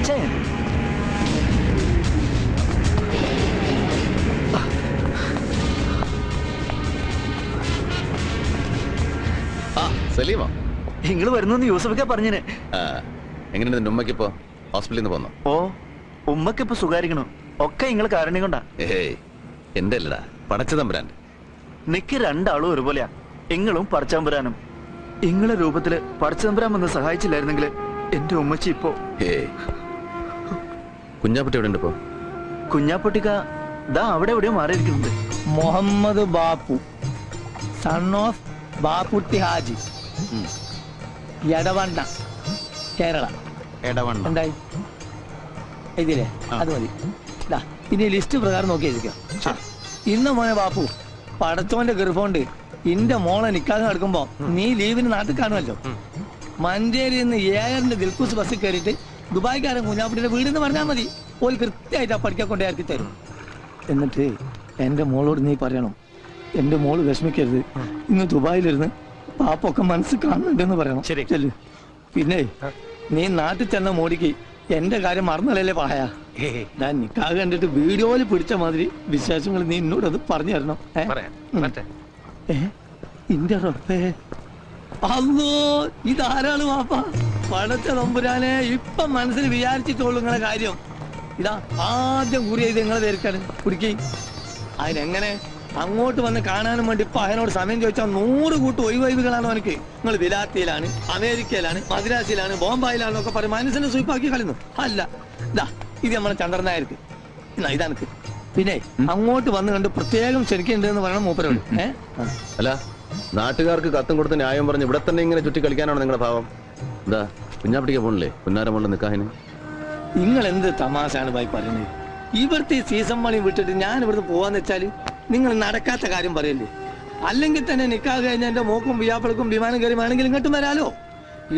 അച്ഛൻ സലീമോ നിങ്ങള് വരുന്നു യൂസഫൊക്കെ പറഞ്ഞിന്. എങ്ങനെയുണ്ട് നിന്റെ ഉമ്മക്കിപ്പോ ഹോസ്പിറ്റലിൽ നിന്ന് പോന്നോ? ഓ ഉമ്മക്കിപ്പോ സുഖാരിക്കണു. ഒക്കെ നിങ്ങള് കാരണം കൊണ്ടാ. ഏയ് എന്റെ അല്ലടാ, പടച്ചതമ്പുരാന്റെ. നിക്ക് രണ്ടാളും ഒരുപോലെയാ. നിങ്ങളും പടച്ചതമ്പുരാനും. നിങ്ങളെ രൂപത്തില് പടച്ചതമ്പുരാൻ വന്ന് സഹായിച്ചില്ലായിരുന്നെങ്കിൽ എന്റെ ഉമ്മച്ചി ഇപ്പോ. ഏയ് കുഞ്ഞാപ്പട്ടി എവിടെ ഉണ്ട് ഇപ്പോ? കുഞ്ഞാപ്പൊട്ടിക്ക ദാ അവിടെ എവിടെയോ മാറിയിരിക്കുന്നുണ്ട്. Muhammad Bappu, son of Bapputty Haji, Edavanna, Kerala. എടവണ്ണ എന്തായി ഇതില്ലേ? അത് മതി. ഇനി ലിസ്റ്റ് പ്രകാരം നോക്കി എഴുതിക്കാം. ഇന്ന് മോനെ ബാപ്പു, പടച്ചോന്റെ ഗർഭമുണ്ട് ഇന്റെ മോളെ നിക്കാതെ നടക്കുമ്പോ നീ ലീവിന് നാട്ടിൽ കാണുമല്ലോ. മഞ്ചേരിയിൽ നിന്ന് ഏഴറിന്റെ ദിൽക്കൂസ് ബസ്സിൽ കയറിയിട്ട് ദുബായ്ക്കാരൻ കുഞ്ഞാപ്പിട്ടിയുടെ വീടെന്ന് പറഞ്ഞാൽ മതി. ഓൽ കൃത്യമായിട്ട് ആ പഠിക്കാൻ കൊണ്ടേ ഇറക്കി തരും. എന്നിട്ട് എന്റെ മോളോട് നീ പറയണം, എന്റെ മോള് വിഷമിക്കരുത്, ഇന്ന് ദുബായിലിരുന്ന് പാപ്പൊക്കെ മനസ്സ് കാണുന്നുണ്ടെന്ന് പറയണം. ശരി. പിന്നെ നീ നാട്ടിൽ ചെന്ന മോടിക്ക് എന്റെ കാര്യം മറന്നല്ലേ പറയാ. ഞാൻ നിക്കാതെ കണ്ടിട്ട് വീഡിയോയിൽ പിടിച്ച മാതിരി വിശേഷങ്ങൾ നീ എന്നോട് അത് പറഞ്ഞു തരണം. ഇന്റെ റബ്ബേ, അല്ലോ ഇതാരാണ് വാപ്പ? പടച്ച തമ്പുരാനെ, ഇപ്പൊ മനസ്സിൽ വിചാരിച്ചിട്ടുള്ളൂ നിങ്ങളെ കാര്യം. ഇതാ ആദ്യം കുറി ചെയ്ത് നിങ്ങളെ ധരിക്കാണ് കുടിക്കി. അതിനെങ്ങനെ അങ്ങോട്ട് വന്ന് കാണാനും വേണ്ടി ഇപ്പൊ അതിനോട് സമയം ചോദിച്ചാൽ 100 കൂട്ട് ഒഴിവൈവുകളാണോ എനിക്ക്? നിങ്ങൾ വിലാത്തിയിലാണ്, അമേരിക്കയിലാണ്, മദ്രാസിലാണ്, ബോംബായിലാണെന്നൊക്കെ പറയും മനസ്സിനെ സ്വീപ്പാക്കി കളയുന്നു. അല്ല, ഇതാ ഇത് നമ്മളെ ചന്ദ്രനായർക്ക്. ഇതാനക്ക് പിന്നെ അങ്ങോട്ട് വന്ന് കണ്ട് പ്രത്യേകം ക്ഷണിക്കുന്നുണ്ടെന്ന് പറയണം മൂപ്പരോട്. അല്ല, നാട്ടുകാർക്ക് കത്തും കൊടുത്ത് ന്യായം പറഞ്ഞ് ഇവിടെ തന്നെ ഇങ്ങനെ ചുറ്റി കളിക്കാനാണോ നിങ്ങളുടെ ഭാവം? എന്താ കുഞ്ഞാപ്പിടിക്ക് പോണില്ലേ പുന്നാരമുള്ള നിക്കാഹിന്? നിങ്ങൾ എന്ത് തമാശാണ് ഭായി പറയുന്നത്? ഇവിടുത്തെ ഈ സീസൺ മണി വിട്ടിട്ട് ഞാൻ ഇവിടുന്ന് പോവാന്ന് വെച്ചാല് നിങ്ങൾ നടക്കാത്ത കാര്യം പറയല്ലേ? അല്ലെങ്കിൽ തന്നെ നിക്കാഹ് കഴിഞ്ഞ എന്റെ മോക്കും വിയാപ്പിളക്കും വിമാനം കയറി വേണമെങ്കിൽ ഇങ്ങോട്ടും വരാലോ.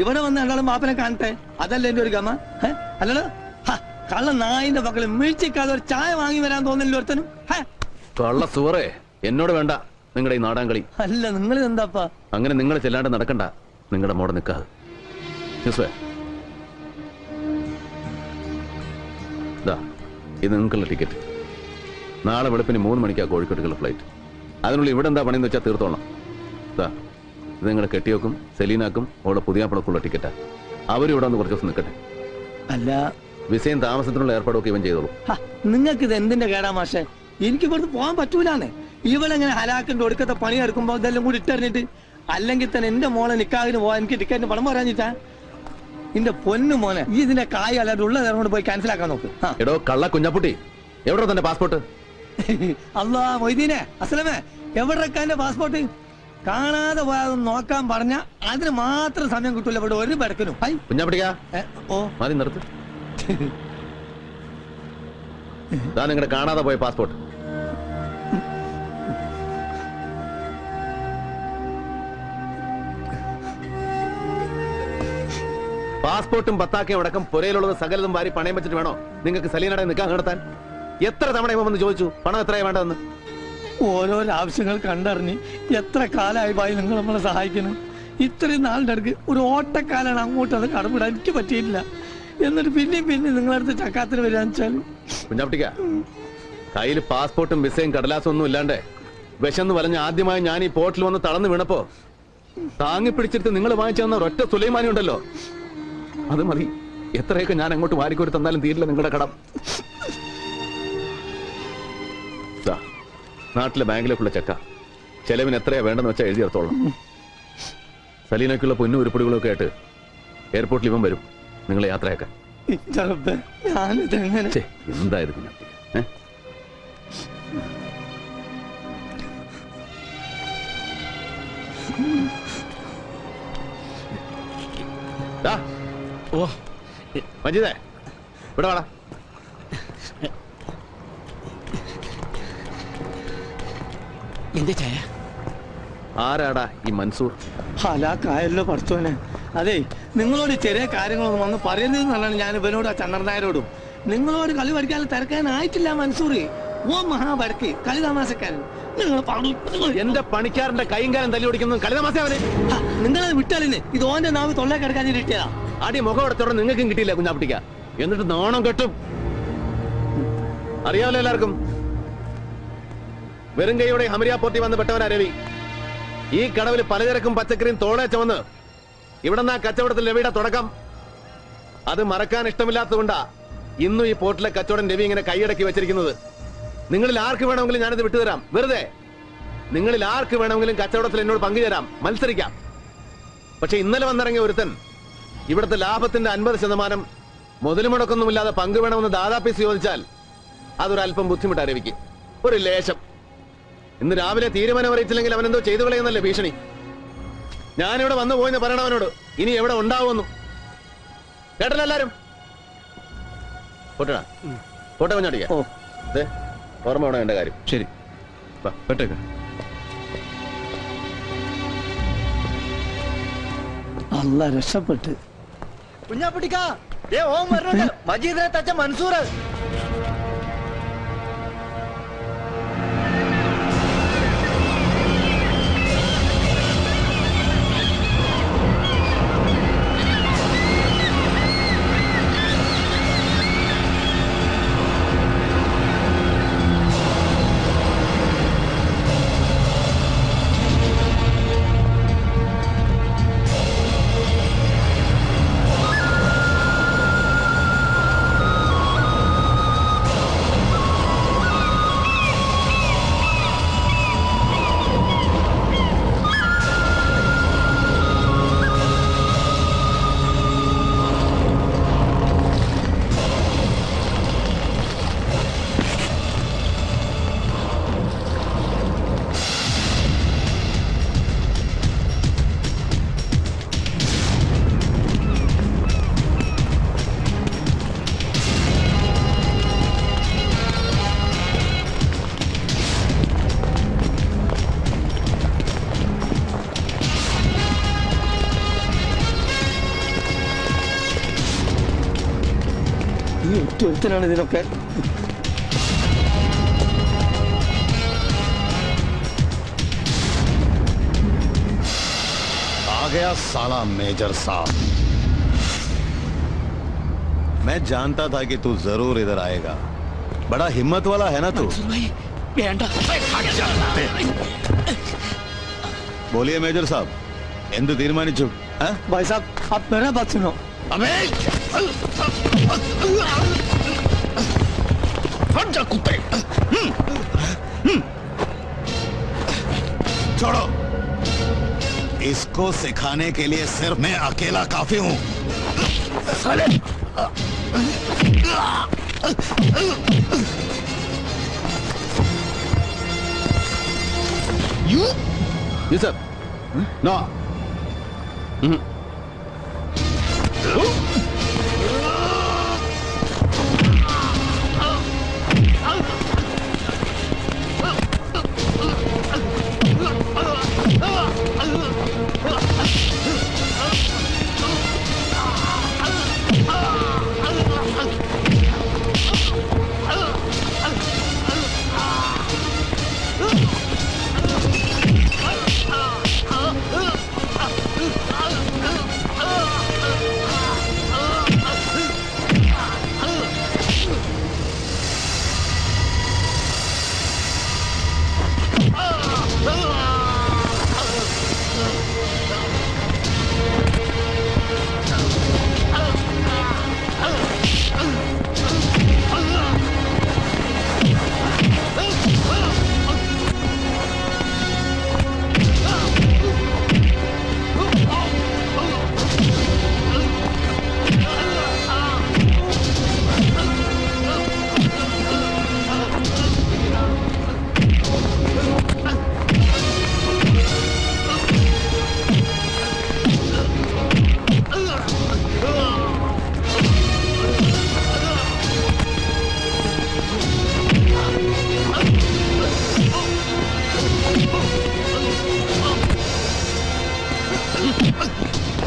ഇവിടെ വന്ന് രണ്ടാളും ബാപ്പനെ കാണട്ടെ, അതല്ല എന്റെ ഒരു ഗമ. അല്ലല്ലോ കള്ള നായിന്റെ മക്കള് വീഴ്ചക്കാതെ ഒരു ചായ വാങ്ങി വരാൻ തോന്നില്ല ഒരുത്തനും. കള്ള സുവറേ, എന്നോട് വേണ്ട നിങ്ങളുടെ ഈ നാടാൻ കളി. അല്ല നിങ്ങൾ എന്താപ്പാ അങ്ങനെ നിങ്ങൾ ചെല്ലാണ്ട് നടക്കണ്ട നിങ്ങളുടെ മോടെ നിക്കാഹ്. ഇത് നിങ്ങൾക്കുള്ള ടിക്കറ്റ്. നാളെ വെളുപ്പിന് 3 മണിക്കാണ് കോഴിക്കോട്ടുള്ള ഫ്ലൈറ്റ്. അതിനുള്ളിൽ ഇവിടെ എന്താ പണിയെന്ന് വെച്ചാൽ തീർത്തോളാം. ഇത് നിങ്ങളുടെ കെട്ടിയോക്കും സെലീനാക്കും അവളുടെ പുതിയ പടക്കുള്ള ടിക്കറ്റാ. അവരും ഇവിടെ വന്ന് കുറച്ച് ദിവസം നിൽക്കട്ടെ. അല്ല, വിസയും താമസത്തിനുള്ള ഏർപ്പാടൊക്കെ ഇവൻ ചെയ്തോളൂ. നിങ്ങൾക്ക് ഇത് എന്തിന്റെ കേടാ മാഷെ? എനിക്ക് ഇവിടുന്ന് പോകാൻ പറ്റൂലാന്ന്. ഇവളെങ്ങനെ ഹലാക്കിന്റെ ഒടുക്കത്തെ പണി എടുക്കുമ്പോ ഇതെല്ലാം കൂടി ഇട്ടറിഞ്ഞിട്ട്, അല്ലെങ്കിൽ തന്നെ എന്റെ മോളെ നിക്കാഹിന് പോവാൻ എനിക്ക് ടിക്കറ്റിന് പണം പറയാഞ്ഞിട്ടാ? എന്റെ പൊന്നു മോനെ, ഈ ഇതിന്റെ കായ് അല്ലാതെ ഉള്ള നേരം കൊണ്ട് പോയി ക്യാൻസൽ ആക്കാൻ നോക്ക്. എടോ കള്ള കുഞ്ഞാപ്പുട്ടി, എവിടെ തന്റെ പാസ്പോർട്ട്? അല്ലാ മൊയ്തീനെ, അസ്ലമേ, എവിടെ എന്റെ പാസ്പോർട്ട്? കാണാതെ പോയാൽ നോക്കാൻ പറഞ്ഞ അതിന് മാത്രം സമയം കിട്ടൂല ഇവിടെ ഒരു ബടക്കിനും. കുഞ്ഞാപ്പിടിക്കാ ഓ മതി നിർത്ത്. നിങ്ങളുടെ കാണാതെ പോയ പാസ്പോർട്ട്. പാസ്പോർട്ടും പത്താക്കയും അടക്കം പുരയിലുള്ളത് സകലതും വാരി പണയം വെച്ചിട്ട് വേണോ നിങ്ങൾക്ക് സലീനയുടെ നിൽക്കാൻ നടത്താൻ? എത്ര തവണ വന്ന് ചോദിച്ചു പണം എത്രയാ വേണ്ടതെന്ന്? ഓരോരോ ആവശ്യങ്ങൾ കണ്ടറിഞ്ഞ് എത്ര കാലമായി ഭായി നിങ്ങൾ നമ്മളെ സഹായിക്കണം. ഇത്രയും നാളിന്റെ അടുക്ക് ഒരു ഓട്ടക്കാലാണ് അങ്ങോട്ട് അത് കടമിടാൻ എനിക്ക് പറ്റിയിട്ടില്ല. എന്നിട്ട് പിന്നെയും നിങ്ങളടുത്ത് ചക്കാത്തിന് വരാന്ന് വെച്ചാൽ കുഞ്ഞാപ്പിട്ടിക്ക, കയ്യിൽ പാസ്പോർട്ടും വിസയും കടലാസും ഒന്നും ഇല്ലാണ്ട് വിശന്ന് വലഞ്ഞ് ആദ്യമായി ഞാൻ ഈ പോർട്ടിൽ വന്ന് തളർന്നു വീണപ്പോ താങ്ങി പിടിച്ചിട്ട് നിങ്ങൾ വാങ്ങിച്ചു തന്ന ഒരൊറ്റ സുലൈമാനി ഉണ്ടല്ലോ, അത് മതി. എത്രയൊക്കെ ഞാൻ അങ്ങോട്ട് വാരിക്കോരി തന്നാലും തീരില്ല നിങ്ങളുടെ കടം. നാട്ടിലെ ബാങ്കിലേക്കുള്ള ചെക്ക ചെലവിന് എത്രയാ വേണ്ടെന്ന് വെച്ചാൽ എഴുതി എടുത്തോളാം. സലീനയ്ക്കുള്ള പൊന്നും ഉരുപ്പടികളൊക്കെ ആയിട്ട് എയർപോർട്ടിൽ ഇവൻ വരും നിങ്ങളെ യാത്രയാക്കാൻ. എന്തായിരുന്നു മജീദേ, ഇവിടെ വാടാ. എന്റെ ചായ ആരാടാ ഈ മൻസൂർ? ഹലാക്കായല്ലോ പഠിച്ചോനെ. അതെ, നിങ്ങളോട് ചെറിയ കാര്യങ്ങളൊന്നും വന്ന് പറയുന്നതെന്നാണ് ഞാൻ ഇവനോട് ആ ചന്ദ്രനായരോടും. നിങ്ങളോട് കളി പഠിക്കാൻ തിരക്കാനായിട്ടില്ല മൻസൂർ. ഓ മഹാബടക്ക് കളി താമസക്കാരൻ. എന്റെ പണിക്കാരന്റെ കൈകാരം തല്ലി ഓടിക്കുന്നത് കളി താമസ. അവന് നിങ്ങളത് വിട്ടാലിന് ഇത് ഓന്റെ നാവ് തൊള്ളേ കിടക്കാൻ കിട്ടിയതാ. ആദ്യം മുഖം എടുത്തോടെ നിങ്ങൾക്കും കിട്ടിയില്ല കുഞ്ഞാപ്പിട്ടിക്ക. എന്നിട്ട് നാണം കെട്ടും. അറിയാമല്ലോ എല്ലാവർക്കും. വെറും കൈയോടെ ഹമരിയ പോർട്ടി വന്ന് പെട്ടവനാ രവി. ഈ കടവിൽ പലചരക്കും പച്ചക്കറിയും തോളെ ചുമന്ന് ഇവിടെ നിന്ന് ആ കച്ചവടത്തിൽ രവിയുടെ തുടക്കം. അത് മറക്കാൻ ഇഷ്ടമില്ലാത്തതുകൊണ്ടാ ഇന്നും ഈ പോർട്ടിലെ കച്ചവടം രവി ഇങ്ങനെ കൈയടക്കി വെച്ചിരിക്കുന്നത്. നിങ്ങളിൽ ആർക്ക് വേണമെങ്കിലും ഞാനിത് വിട്ടുതരാം. വെറുതെ നിങ്ങളിൽ ആർക്ക് വേണമെങ്കിലും കച്ചവടത്തിൽ എന്നോട് പങ്കുചേരാം, മത്സരിക്കാം. പക്ഷെ ഇന്നലെ വന്നിറങ്ങിയ ഒരുത്തൻ ഇവിടുത്തെ ലാഭത്തിന്റെ 50% മുതൽ മുടക്കൊന്നുമില്ലാതെ പങ്കുവേണമെന്ന് ദാദാപ്പീസ് ചോദിച്ചാൽ അതൊരല്പം ബുദ്ധിമുട്ടാ രവിക്ക്. ഒരു ലേശം. ഇന്ന് രാവിലെ തീരുമാനം അറിയിച്ചില്ലെങ്കിൽ അവനെന്തോ ചെയ്തു കളയുന്നല്ലേ ഭീഷണി. ഞാനിവിടെ വന്നു പോയെന്ന് പറയണവനോട് ഇനി എവിടെ ഉണ്ടാവുമെന്നും. കേട്ടല്ലോ എല്ലാരും? പോട്ടടാ, പോട്ടെ കുഞ്ഞാടിക്ക. ഓർമ്മ വേണം എന്റെ കാര്യം. ശരി, പെട്ടേക്ക. അല്ല, രക്ഷപ്പെട്ട്. കുഞ്ഞാപ്പിട്ടിക്കാ, ഓം വരുന്നുണ്ട്. മജീദിനെ തച്ച മൻസൂർ. ഈ ഒറ്റൊരുത്തനാണ് ഇതിനൊക്കെ. आ गया साला मेजर साहब। मैं जानता था कि तू जरूर इधर आएगा। बड़ा हिम्मत वाला है ना तू। बोलिए मेजर साहब, എന്ത് തീരുമാനിച്ചു? भाई साहब, आप मेरा बात सुनो. अबे हट जा कुत्ते। छोड़ो, इसको सिखाने के लिए सिर्फ मैं अकेला काफी हूं। साले जी सर। नो।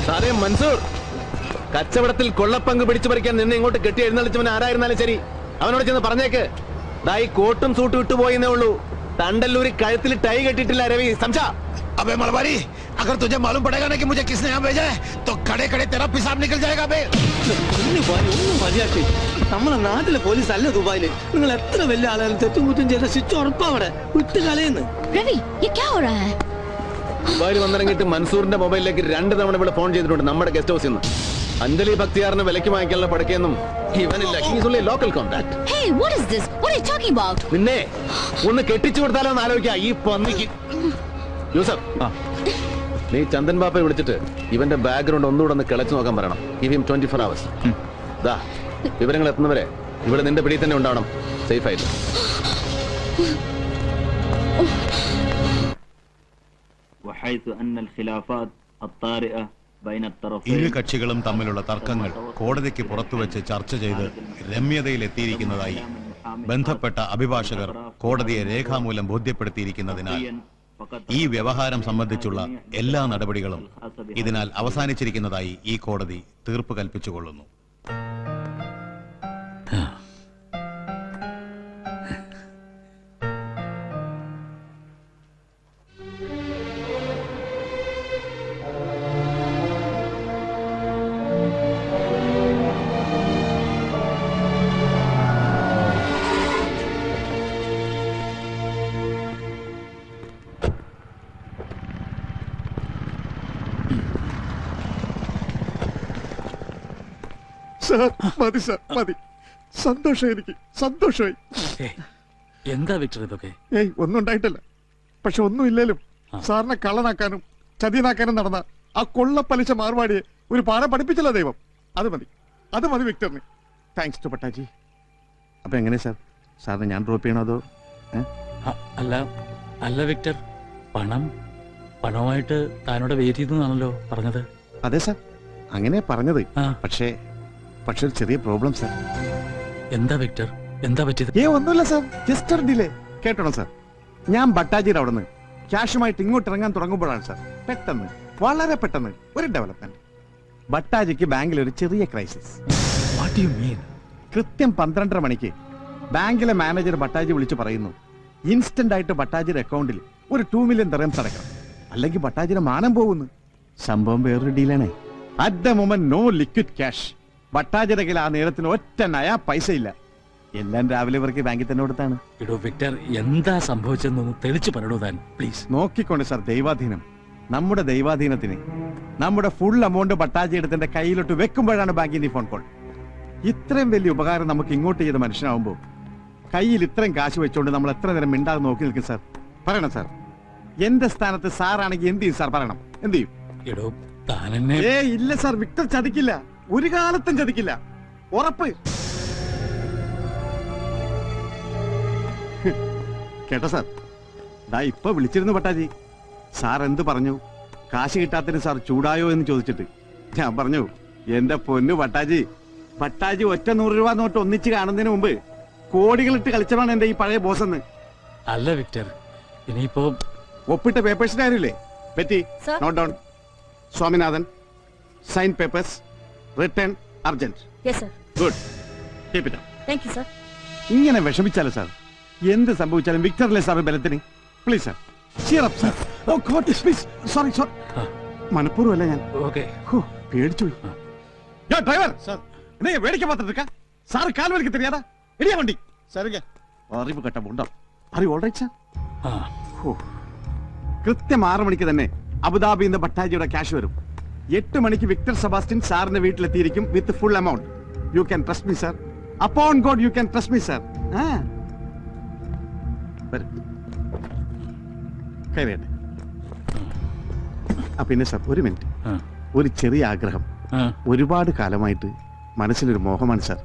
സാറേ മൻസൂർ, കച്ചവടത്തിൽ കൊള്ളപ്പങ്ക് പിടിച്ചു പറിക്കാൻ നിന്നെ ഇങ്ങോട്ട് കെട്ടി എഴുന്നള്ളിച്ചവൻ ആരായിരുന്നാലും ശരി, അവനോട് ചെന്ന് പറഞ്ഞേക്ക്, ദാ ഈ കോട്ടും സൂട്ടും ഇട്ടുപോയെന്നേ ഉള്ളൂ, തണ്ടല്ലൂരി കഴുത്തിൽ ടൈ കെട്ടിട്ടില്ല രവി. സംശ अबे मलबारी, अगर तुझे मालूम पड़ेगा ना कि मुझे किसने यहाँ भेजा है तो खड़े खड़े तेरा पेशाब निकल जाएगा बे। ഒന്ന് പോരെ, ഒന്ന് മതിയാക്കി. നമ്മളെ നാട്ടിലെ പോലീസ് അല്ല ദുബായില്. നിങ്ങൾ എത്ര വലിയ ആളായാലും തെറ്റും കുറ്റം ചെയ്ത ശിക്ഷ ഉറപ്പാ അവിടെ. വിട്ട് കളയുന്നു. रवि ये क्या हो रहा है? ദുബായിൽ വന്നിറങ്ങിയിട്ട് മൻസൂറിന്റെ മൊബൈലിലേക്ക് 2 തവണ ഇവിടെ ഫോൺ ചെയ്തിട്ടുണ്ട് നമ്മുടെ ഗസ്റ്റ് ഹൗസിൽ നിന്ന്. അഞ്ജലി ഭക്തിയാറിന് വിലയ്ക്ക് വാങ്ങിക്കാനുള്ള പടക്കൊന്നും ഇവനില്ല. He's only local contact. Hey, what is this? What are you talking about? പിന്നെ ഒന്ന് കെട്ടിച്ചു കൊടുത്താലോ എന്ന് ആലോചിക്കാം ഈ പന്നിക്ക്. യൂസഫ്, നീ ചന്ദൻ ബാപ്പയെ വിളിച്ചിട്ട് ഇവന്റെ ബാക്ക്ഗ്രൗണ്ട് ഒന്നുകൂടെ ഒന്ന് കിളച്ചു നോക്കാൻ പറയണം. Give him 24 hours. ദാ വിവരങ്ങൾ എത്തുന്നവരെ ഇവിടെ നിന്റെ പിടി തന്നെ ഉണ്ടാവണം, സേഫ് ആയിട്ട്. وحيث أن الخلافات الطارئة بين ഇരു الطرفين കക്ഷികളും തമ്മിലുള്ള തർക്കങ്ങൾ കോടതിക്ക് പുറത്തുവച്ച് ചർച്ച ചെയ്ത് രമ്യതയിലെത്തിയിരിക്കുന്നതായി ബന്ധപ്പെട്ട അഭിഭാഷകർ കോടതിയെ രേഖാമൂലം ബോധ്യപ്പെടുത്തിയിരിക്കുന്നതിനാൽ ഈ വ്യവഹാരം സംബന്ധിച്ചുള്ള എല്ലാ നടപടികളും ഇതിനാൽ അവസാനിച്ചിരിക്കുന്നതായി ഈ കോടതി തീർപ്പ് കൽപ്പിച്ചുകൊള്ളുന്നു. സാർ മതി, സാർ മതി. സന്തോഷം, എനിക്ക് സന്തോഷമായി. എന്താ വിക്ടർ ഇതൊക്കെ? ഏയ് ഒന്നും ഉണ്ടായിട്ടില്ല. പക്ഷെ ഒന്നുമില്ലേലും സാറിനെ കള്ളനാക്കാനും ചതിയനാക്കാനും നടന്ന ആ കൊള്ളപ്പലിശ മാർവാടിയെ ഒരു പാഠം പഠിപ്പിച്ചല്ലോ ദൈവം. അത് മതി, അത് മതി വിക്ടറിന്. Thanks to പട്ടാജി. അപ്പൊ എങ്ങനെ സാർ, സാറിനെ ഞാൻ ഡ്രോപ്പ് ചെയ്യണോ അതോ? അല്ല അല്ല വിക്ടർ, പണമായിട്ട് താനോട് വെയിറ്റ് ചെയ്തെന്നാണല്ലോ പറഞ്ഞത്. അതെ സാർ, അങ്ങനെ പറഞ്ഞത്. ആ. പക്ഷേ ഒരു ചെറിയ പ്രോബ്ലം സാർ. എന്താ വിക്ടർ, എന്താ പറ്റിയത്? ഒന്നുമില്ല സാർ, ജസ്റ്റ് ഒരു ഡിലേ. കേട്ടോ സാർ, ഞാൻ ബട്ടാജിയുടെ അവിടെ നിന്ന് ക്യാഷുമായിട്ട് ഇങ്ങോട്ട് ഇറങ്ങാൻ തുടങ്ങുമ്പോഴാണ് സാർ പെട്ടെന്ന്, വളരെ പെട്ടെന്ന് ഒരു ഡെവലപ്മെന്റ്. ബട്ടാജിക്ക് ബാങ്കിൽ ഒരു ചെറിയ ക്രൈസിസ്. What you mean? കൃത്യം 12:30 മണിക്ക് ബാങ്കിലെ മാനേജർ ബട്ടാജി വിളിച്ചു പറയുന്നു, ഇൻസ്റ്റന്റ് ആയിട്ട് ബട്ടാജിയുടെ അക്കൗണ്ടിൽ ഒരു 2 million ദിർഹംസ് അടക്കണം, അല്ലെങ്കിൽ ബട്ടാജിയുടെ മാനം പോകുന്നു. സംഭവം വേറൊരു ഡീലാണേ. At the moment no liquid cash. ബട്ടാജിയുടെ കയ്യിൽ ആ നേരത്തിന് ഒറ്റ നയാ പൈസ ഇല്ല. എല്ലാം രാവിലെ ഇവർക്ക് ബാങ്കിൽ തന്നെ കൊടുത്താണ്. ഇടോ വിക്ടർ, എന്താ സംഭവിച്ചെന്നൊന്ന് തെളിച്ചു പറയണോ താൻ പ്ലീസ്. നോക്കിക്കൊണ്ട് സാർ, ദൈവാധീനം. നമ്മുടെ ദൈവാധീനത്തിന് നമ്മുടെ ഫുൾ എമൗണ്ട് ബട്ടാജി എടുത്തിന്റെ കയ്യിലോട്ട് വെക്കുമ്പോഴാണ് ബാങ്കിന്റെ ഫോൺ കോൾ. ഇത്രയും വലിയ ഉപകാരം നമുക്ക് ഇങ്ങോട്ട് ചെയ്ത മനുഷ്യനാവുമ്പോ കയ്യിൽ ഇത്രയും കാശ് വെച്ചോണ്ട് നമ്മൾ എത്ര നേരം മിണ്ടാതെ നോക്കി നിൽക്കും സാർ? പറയണം സാർ. എന്റെ സ്ഥാനത്ത് സാറാണെങ്കിൽ എന്ത് ചെയ്യും സാർ? പറയണം, എന്ത് ചെയ്യും? ഇടോ താനെന്നെ. ഇല്ല സാർ, വിക്ടർ ചതിക്കില്ല, ഒരു കാലത്തും ചതിക്കില്ല, ഉറപ്പ്. കേട്ടോ സാർ, ദാ ഇപ്പൊ വിളിച്ചിരുന്നു ബട്ടാജി. സാർ എന്ത് പറഞ്ഞു? കാശ് കിട്ടാത്തതിന് സാർ ചൂടായോ എന്ന് ചോദിച്ചിട്ട് ഞാൻ പറഞ്ഞു, എന്റെ പൊന്നു ബട്ടാജി, ബട്ടാജി ഒറ്റ 100 രൂപ നോട്ട് ഒന്നിച്ച് കാണുന്നതിന് മുമ്പ് കോടികളിട്ട് കളിച്ചതാണ് എന്റെ ഈ പഴയ ബോസ് എന്ന്. അല്ല വിക്ടർ, ഇനിയിപ്പോ ഒപ്പിട്ട പേപ്പേഴ്സിന്റെ കാര്യമില്ലേ പറ്റി? Sir? Note down. Swaminathan, sign papers, return urgent. Yes sir. Good, keep it up. Thank you sir. ഇങ്ങനെ വിഷമിച്ചാലോ സാർ? എന്ത് സംഭവിച്ചാലും വിക്ടറിലെ സാർ ബലത്തിന്. Please sir, cheer up sir. Oh God please, sorry sorry, മനഃപൂർവ്വമല്ല ഞാൻ. ഓക്കെ. പേടിച്ചു പോയി. യോ ഡ്രൈവർ സാർ, നീ വേടിക്കാൻ പാത്തിട്ട് സാർ കാൽ വലിക്ക് தெரியாதா? ഇടിയാ വണ്ടി. സാറിங்க അറിവ് കേട്ട മുണ്ടോ? Are you alright sir? കൃത്യം 6 മണിക്ക് തന്നെ അബുദാബിയിൽ നിന്ന് ബട്ടാജിയുടെ ക്യാഷ് വരും. 8 മണിക്ക് വിക്ടർ സെബാസ്റ്റ്യൻ സാറിന്റെ വീട്ടിലെത്തിയിരിക്കും with full amount. You can trust me sir. Upon God you can trust me sir. കയറിയട്ടെ. പിന്നെ സാർ ഒരു മിനിറ്റ്, ഒരു ചെറിയ ആഗ്രഹം. ഒരുപാട് കാലമായിട്ട് മനസ്സിലൊരു മോഹമാണ് സാർ.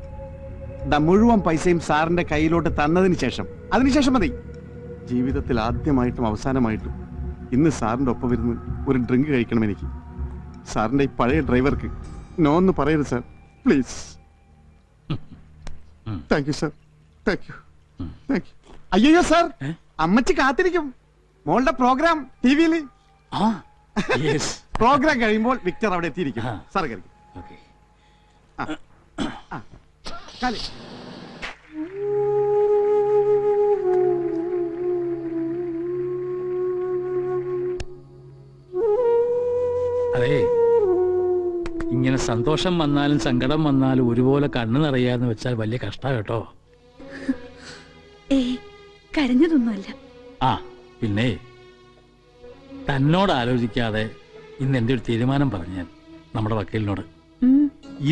മുഴുവൻ പൈസയും സാറിന്റെ കയ്യിലോട്ട് തന്നതിന് ശേഷം, അതിനുശേഷം മതി, ജീവിതത്തിൽ ആദ്യമായിട്ടും അവസാനമായിട്ടും ഇന്ന് സാറിന്റെ ഒപ്പം വരുന്ന ഒരു ഡ്രിങ്ക് കഴിക്കണം എനിക്ക്. സാറിന്റെ ഈ പഴയ ഡ്രൈവർക്ക് നോ എന്ന് പറയരുത് sir, please. Thank you sir, thank you, thank you. അയ്യോ സാർ, അമ്മച്ചി കാത്തിരിക്കും. മോളുടെ പ്രോഗ്രാം ടിവിയിൽ. പ്രോഗ്രാം കഴിയുമ്പോൾ വിക്ടർ അവിടെ എത്തിയിരിക്കും. സാർ കഴിക്കും. കാലി അതേ, ഇങ്ങനെ സന്തോഷം വന്നാലും സങ്കടം വന്നാലും ഒരുപോലെ കണ്ണു നിറയാന്ന് വെച്ചാൽ വലിയ കഷ്ടാ കേട്ടോ. കരഞ്ഞതൊന്നുമല്ല. ആ പിന്നെ തന്നോട് ആലോചിക്കാതെ ഇന്ന് എൻ്റെ ഒരു തീരുമാനം പറഞ്ഞാൽ നമ്മുടെ വക്കീലിനോട്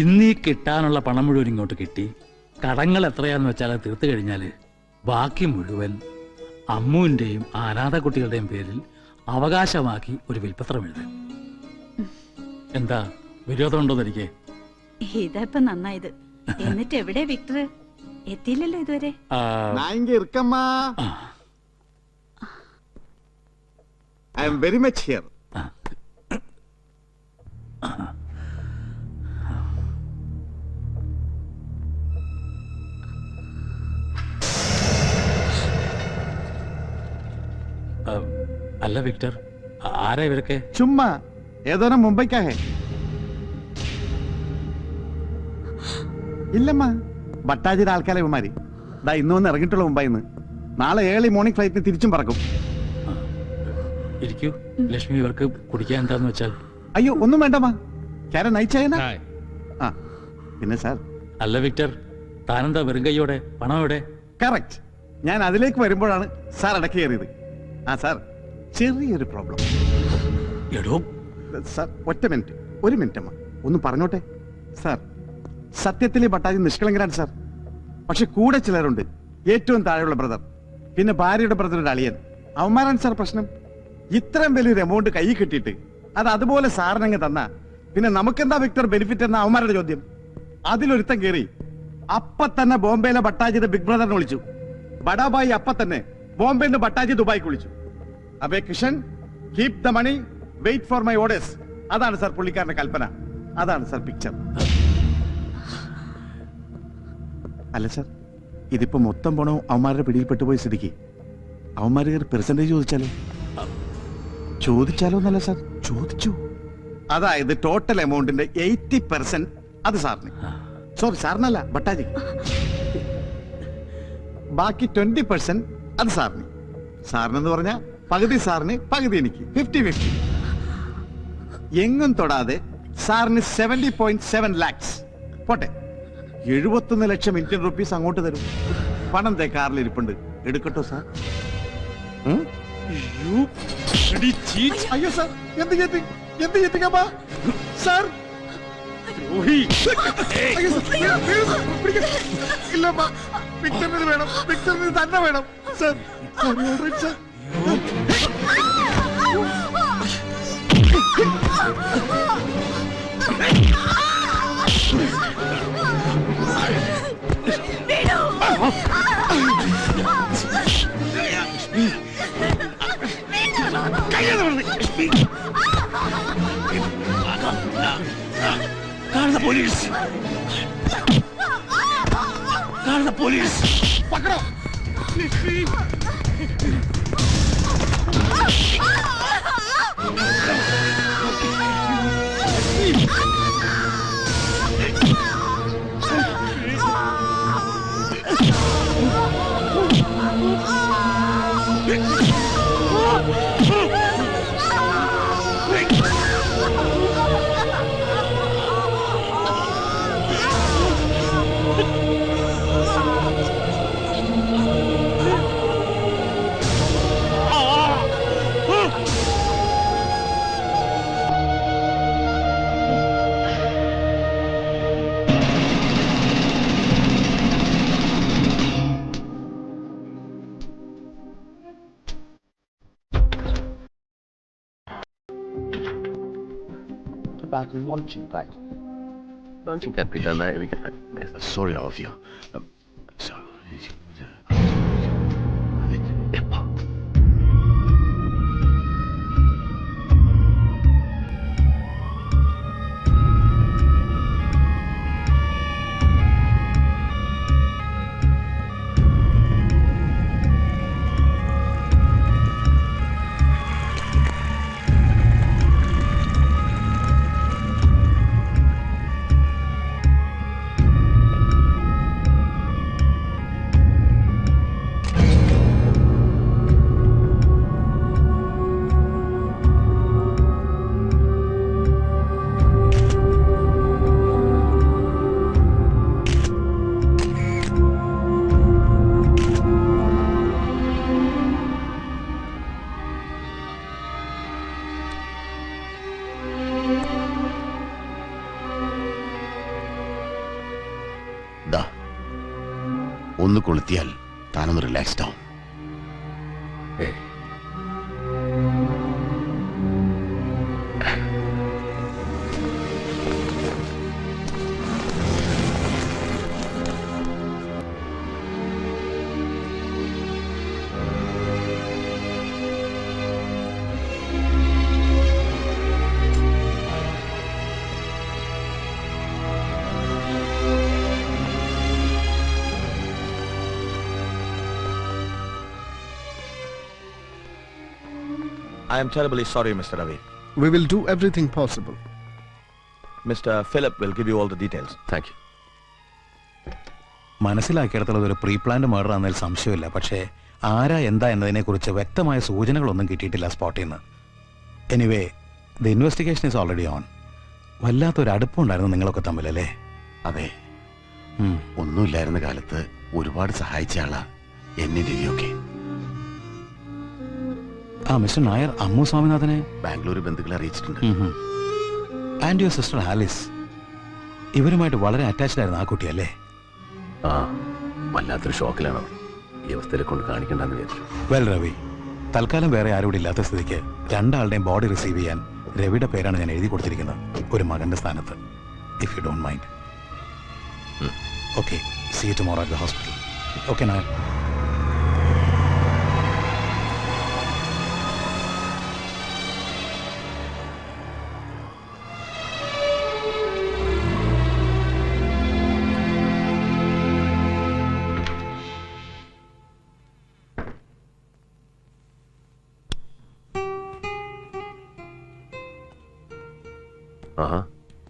ഇന്നീ കിട്ടാനുള്ള പണം മുഴുവൻ ഇങ്ങോട്ട് കിട്ടി, കടങ്ങൾ എത്രയാന്ന് വെച്ചാൽ അത് തീർത്തു കഴിഞ്ഞാൽ ബാക്കി മുഴുവൻ അമ്മുവിൻ്റെയും അനാഥ കുട്ടികളുടെയും പേരിൽ അവകാശമാക്കി ഒരു വിൽപ്പത്രം എഴുതാൻ. എന്താ വിരോധമുണ്ടോന്ന് എനിക്ക്? ഇതാ നന്നായത്. എന്നിട്ട് എവിടെ വിക്ടർ? എത്തിയില്ലല്ലോ ഇതുവരെ. நான் இங்க இருக்கம்மா. I am very much here. അല്ല വിക്ടർ, ആരാ ഇവരൊക്കെ? ചുമ്മാ ഏതോരം മുംബൈക്കാഹേ. ഇല്ലമ്മ, ഭട്ടാജിയുടെ ആൾക്കാരെ ഇവന്മാര് ദാ ഇന്ന് വന്ന് ഇറങ്ങിയിട്ടുള്ള മുംബൈന്ന്. നാളെ ഏർലി മോർണിംഗ് ഫ്ലൈറ്റിന് തിരിച്ചും പറക്കും. ഇരിക്കൂ ലക്ഷ്മി, ഇവർക്ക് കുടിക്കാൻ എന്താന്ന് വെച്ചാൽ. അയ്യോ ഒന്നും വേണ്ടമ്മ, കാരൻ നയിച്ചേന. ആ പിന്നെ സാർ. അല്ല വിക്ടർ, താനെന്താ വെറും കൈയോടെ? പണം എവിടെ? കറക്റ്റ്, ഞാൻ അതിലേക്ക് വരുമ്പോഴാണ് സാർ ഇടയ്ക്ക് കയറിയത്. ആ സാർ, ചെറിയൊരു പ്രോബ്ലം. എടോ സാർ ഒരു മിനിറ്റ് അമ്മ, ഒന്ന് പറഞ്ഞോട്ടെ. സാർ, സത്യത്തിലെ ഭട്ടാജി നിഷ്കളങ്കരാണ് സാർ. പക്ഷെ കൂടെ ചിലരുണ്ട്, ഏറ്റവും താഴെയുള്ള ബ്രദർ, പിന്നെ ഭാര്യയുടെ ബ്രദറുടെ അളിയൻ. അവന്മാരാണ് സാർ പ്രശ്നം. ഇത്രയും വലിയൊരു എമൗണ്ട് കൈ കിട്ടിയിട്ട് അത് അതുപോലെ സാറിനങ്ങ് തന്ന പിന്നെ നമുക്കെന്താ വിക്ടർ ബെനിഫിറ്റ് എന്ന അവന്മാരുടെ ചോദ്യം. അതിലൊരുത്തം കയറി അപ്പ തന്നെ ബോംബെയിലെ ഭട്ടാജിയുടെ ബിഗ് ബ്രദറിനെ വിളിച്ചു. ബഡാബായി അപ്പ തന്നെ ബോംബെയിൽ നിന്ന് ഭട്ടാജി ദുബായിക്ക് വിളിച്ചു. അബേ Kishan, keep the money, wait for my orders. അതാണ് സാർ പുള്ളിക്കാരന്റെ കൽപ്പന. അതാണ് സാർ പിക്ചർ. അല്ല സാർ, ഇതിപ്പോ മൊത്തം പണോ അവന്മാരുടെ പിടിയിൽപ്പെട്ടു പോയ സ്ഥിതിക്ക് അവന്മാര് പെർസെന്റേജ് ചോദിച്ചാലോ എന്നല്ല സാർ, ചോദിച്ചു. അതായത് ടോട്ടൽ എമൗണ്ടിന്റെ 80% അത് സാറിന്. സോറി, സാറിനല്ല, ഭട്ടാജി. ബാക്കി 20% അത് സാറിന്. സാറിനെന്ന് പറഞ്ഞാൽ പകുതി സാറിന്, പകുതി എനിക്ക്. 50-50. എങ്ങും തൊടാതെ സാറിന് 70.7 lakhs. പോട്ടെ, 71 ലക്ഷം ഇന്ത്യൻ റുപ്പീസ് അങ്ങോട്ട് തരും. പണം തേ കാറിൽ ഇരിപ്പുണ്ട്, എടുക്കട്ടോ സാർ? അയ്യോ സാർ, എന്ത് ചെയ്തിക്കപ്പാ സാർ? ഇല്ലപ്പാ, പിക്ചറിന് വേണം, പിക്ചറിന് തന്നെ വേണം സാർ. സാർ പോലീസ് പക്കടോ. About launching pad. Launching pad be done there. We go. Sorry, all of you. ഒന്ന് കൊളുത്തിയാൽ താനൊന്ന് റിലാക്സ്ഡ് ആവും. I am terribly sorry, Mr. Ravi. We will do everything possible. Mr. Philip will give you all the details. Thank you. മനസ്സിലാക്കിയെടുത്തുള്ളത് ഒരു pre planned murder ആണെന്നതിൽ സംശയമില്ല. പക്ഷേ ആരാ എന്താ എന്നതിനെക്കുറിച്ച് വ്യക്തമായ സൂചനകളൊന്നും കിട്ടിയിട്ടില്ല സ്പോട്ടിൽ നിന്ന്. Anyway the investigation is already on. വല്ലാത്തൊരു അടുപ്പമുണ്ടായിരുന്നു നിങ്ങളൊക്കെ തമ്മിലല്ലേ? അതെ, ഒന്നുമില്ലായിരുന്ന കാലത്ത് ഒരുപാട് സഹായിച്ച ആളാ എന്നെ രവിയൊക്കെ. ആ മിസ്റ്റർ നായർ അമ്മു സ്വാമിനാഥനെ ബാംഗ്ലൂർ ബന്ധുക്കളെ അറിയിച്ചിട്ടുണ്ട്. ആൻഡ് യുവർ സിസ്റ്റർ ആലിസ്, ഇവരുമായിട്ട് വളരെ അറ്റാച്ച്ഡ് ആയിരുന്നു ആ കുട്ടിയല്ലേ? ആ, വല്ലാത്തൊരു ഷോക്കിലാണ് അവർ. ഈ അവസ്ഥയിൽ കൊണ്ട് കാണിക്കണ്ടെന്ന് വിചാരിച്ചു. വെൽ രവി, തൽക്കാലം വേറെ ആരും ഇവിടെ ഇല്ലാത്ത സ്ഥിതിക്ക് രണ്ടാളുടെയും ബോഡി റിസീവ് ചെയ്യാൻ രവിയുടെ പേരാണ് ഞാൻ എഴുതി കൊടുത്തിരിക്കുന്നത്, ഒരു മകന്റെ സ്ഥാനത്ത്. If you don't mind. Okay, see you tomorrow at the hospital. Okay Nair. ആഹാ,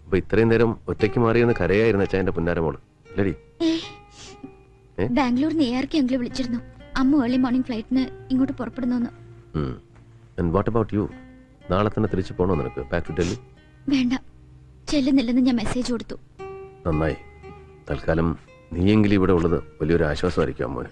അപ്പൊ ഇത്രയും നേരം ഒറ്റയ്ക്ക് മാറിയെന്ന് കരയായിരുന്നു അച്ഛാ എന്റെ പുന്നാരമോള് അല്ലടി? ബാംഗ്ലൂർ നെയ്യാർക്ക് ഞങ്ങൾ വിളിച്ചിരുന്നു. അമ്മ ഏർലി മോർണിംഗ് ഫ്ലൈറ്റിന് ഇങ്ങോട്ട് പുറപ്പെടുന്നു. What about you? നാളെ തന്നെ തിരിച്ചു പോകണോ നിനക്ക്? Back to Delhi? വേണ്ട, ചെല്ലുന്നില്ലെന്ന് ഞാൻ മെസ്സേജ് കൊടുത്തു. നന്നായി. തൽക്കാലം നീയെങ്കിലും ഇവിടെ ഉള്ളത് വലിയൊരു ആശ്വാസമായിരിക്കും അമ്മോന്.